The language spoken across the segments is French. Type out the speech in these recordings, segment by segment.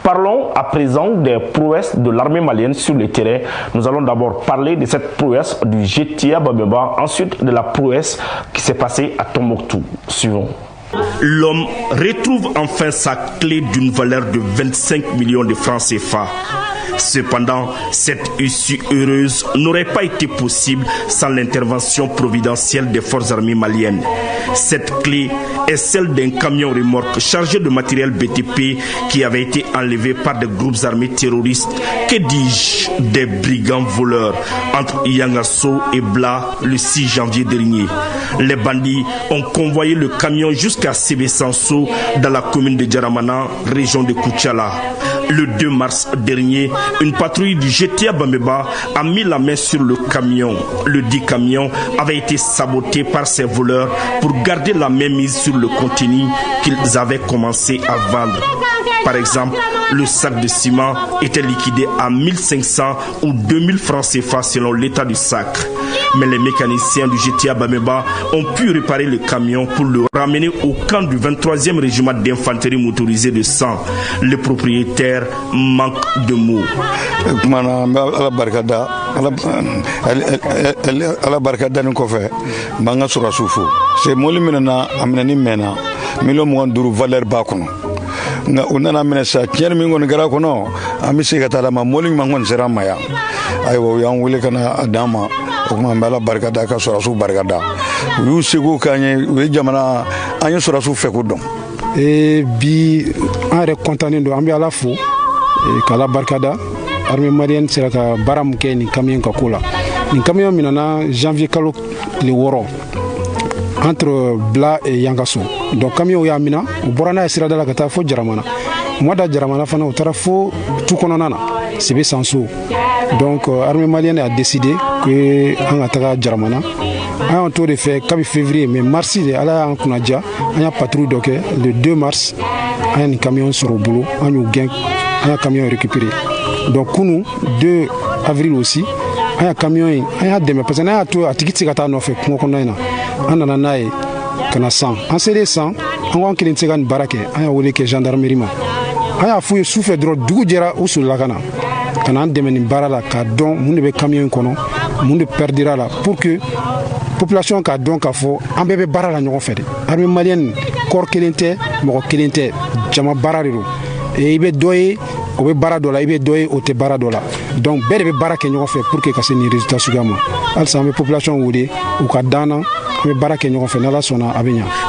Parlons à présent des prouesses de l'armée malienne sur le terrain. Nous allons d'abord parler de cette prouesse du GTA Bameba, ensuite de la prouesse qui s'est passée à Tombouctou. Suivons. L'homme retrouve enfin sa clé d'une valeur de 25 millions de francs CFA. Cependant, cette issue heureuse n'aurait pas été possible sans l'intervention providentielle des forces armées maliennes. Cette clé est celle d'un camion remorque chargé de matériel BTP qui avait été enlevé par des groupes armés terroristes, que dis-je, des brigands voleurs, entre Yangasso et Bla le 6 janvier dernier. Les bandits ont convoyé le camion jusqu'à Sébé-Sanso dans la commune de Djaramana, région de Koutiala. Le 2 mars dernier, une patrouille du GTA Bameba a mis la main sur le camion. Le dit camion avait été saboté par ces voleurs pour garder la mainmise sur le contenu qu'ils avaient commencé à vendre. Par exemple, le sac de ciment était liquidé à 1500 ou 2000 francs CFA selon l'état du sac. Mais les mécaniciens du GTA Bameba ont pu réparer le camion pour le ramener au camp du 23e régiment d'infanterie motorisée de 100. Le propriétaire manque de mots. nga unana menesa tier mi ngon gara kono amisi kata ma moling mangon serama ya ayo yang wile kana adama kuma mbala barkada ka sorasu barkada yu segu kanye we jamana anyo sorasu fekudon bi are kontané do ambi ala fo kala barkada armée malienne sera ka baram ke ni camion ka kula ni camion minana janvier kalo le woro entre Bla et Yangasso. Donc camion yamina o borana esira dala kata fo Jaramana. Moi da Jaramana fana o tara fo tout kononana. C'est Sanso. Donc l'armée malienne a décidé que on ataka Jaramana. On tour de fait kabi février mais mars de ala en kunaja, on a patrouille donc le 2 mars un camion sur le boulot, on a gain un camion récupéré. Donc nous 2 avril aussi un camion un a demain parce que na to atikiti kata no fait konona anana nae kana 100 en CD 100 on va kilin tsegan barake aya wole ke gendarmerie ma aya fu souffle dro dugu jera usul la kana demeni barala ka don mun be camion kono mun perdira la pour que population ka don ka fo ambebe barala nyogo fede armée malienne corps kelente mo kelente jama barariro e ibe doye o be baradola ibe doye o te baradola donc bere be barake nyogo fe pour que ka seni résultat sugamo al sa population wudi ou ka dana.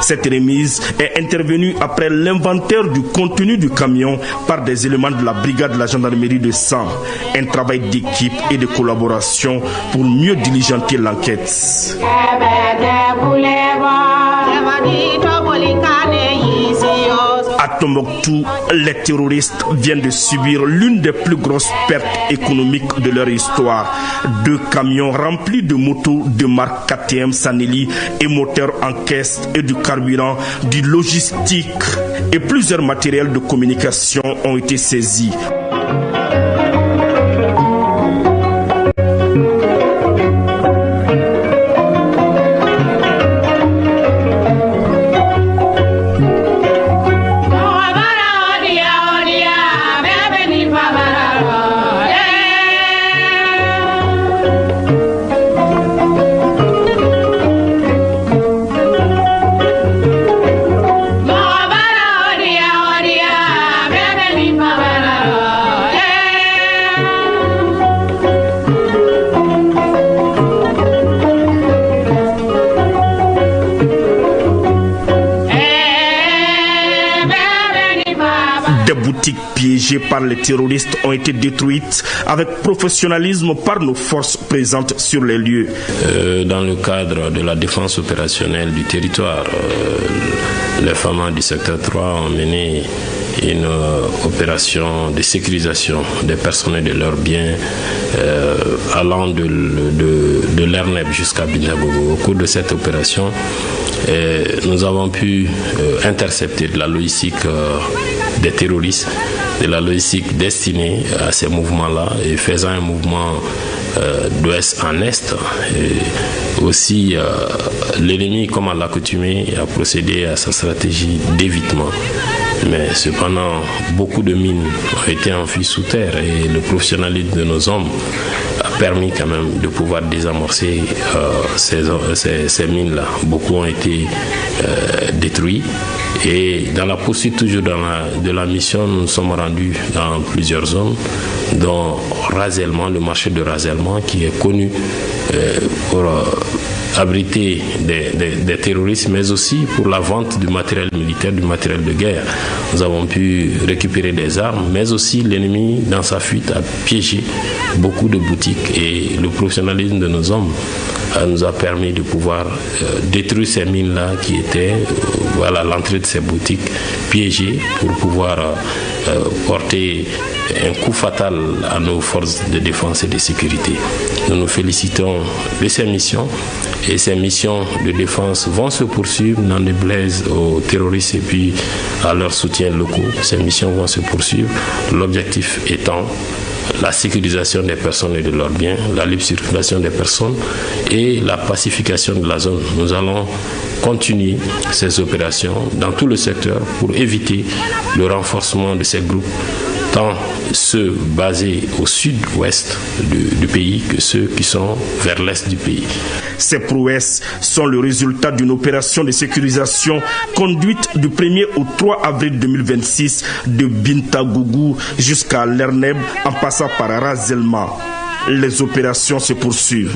Cette remise est intervenue après l'inventaire du contenu du camion par des éléments de la brigade de la gendarmerie de 100. Un travail d'équipe et de collaboration pour mieux diligenter l'enquête. À Tombouctou, les terroristes viennent de subir l'une des plus grosses pertes économiques de leur histoire. 2 camions remplis de motos de marque KTM Sanelli et moteurs en caisse et du carburant, du logistique et plusieurs matériels de communication ont été saisis. Piégées par les terroristes ont été détruites avec professionnalisme par nos forces présentes sur les lieux. Dans le cadre de la défense opérationnelle du territoire, les FAMA du secteur 3 ont mené une opération de sécurisation des personnes et de leurs biens allant de l'Erneb jusqu'à Binjabogo. Au cours de cette opération, nous avons pu intercepter de la logistique des terroristes, de la logistique destinée à ces mouvements-là et faisant un mouvement d'ouest en est. Et aussi, l'ennemi, comme à l'accoutumée, a procédé à sa stratégie d'évitement. Mais cependant, beaucoup de mines ont été enfuies sous terre et le professionnalisme de nos hommes a permis quand même de pouvoir désamorcer ces mines-là. Beaucoup ont été détruits. Et dans la poursuite toujours de la mission, nous nous sommes rendus dans plusieurs zones, dont Razellement, le marché de Razellement, qui est connu pour abriter des terroristes, mais aussi pour la vente du matériel militaire, du matériel de guerre. Nous avons pu récupérer des armes, mais aussi l'ennemi, dans sa fuite, a piégé beaucoup de boutiques. Et le professionnalisme de nos hommes nous a permis de pouvoir détruire ces mines-là qui étaient à l'entrée de ces boutiques piégées pour pouvoir porter un coup fatal à nos forces de défense et de sécurité. Nous nous félicitons de ces missions et ces missions de défense vont se poursuivre, n'en déplaise aux terroristes et puis à leurs soutiens locaux. Ces missions vont se poursuivre, l'objectif étant la sécurisation des personnes et de leurs biens, la libre circulation des personnes et la pacification de la zone. Nous allons continuer ces opérations dans tout le secteur pour éviter le renforcement de ces groupes, tant ceux basés au sud-ouest du pays que ceux qui sont vers l'est du pays. Ces prouesses sont le résultat d'une opération de sécurisation conduite du 1er au 3 avril 2026 de Bintagougou jusqu'à Lerneb en passant par Razellement. Les opérations se poursuivent.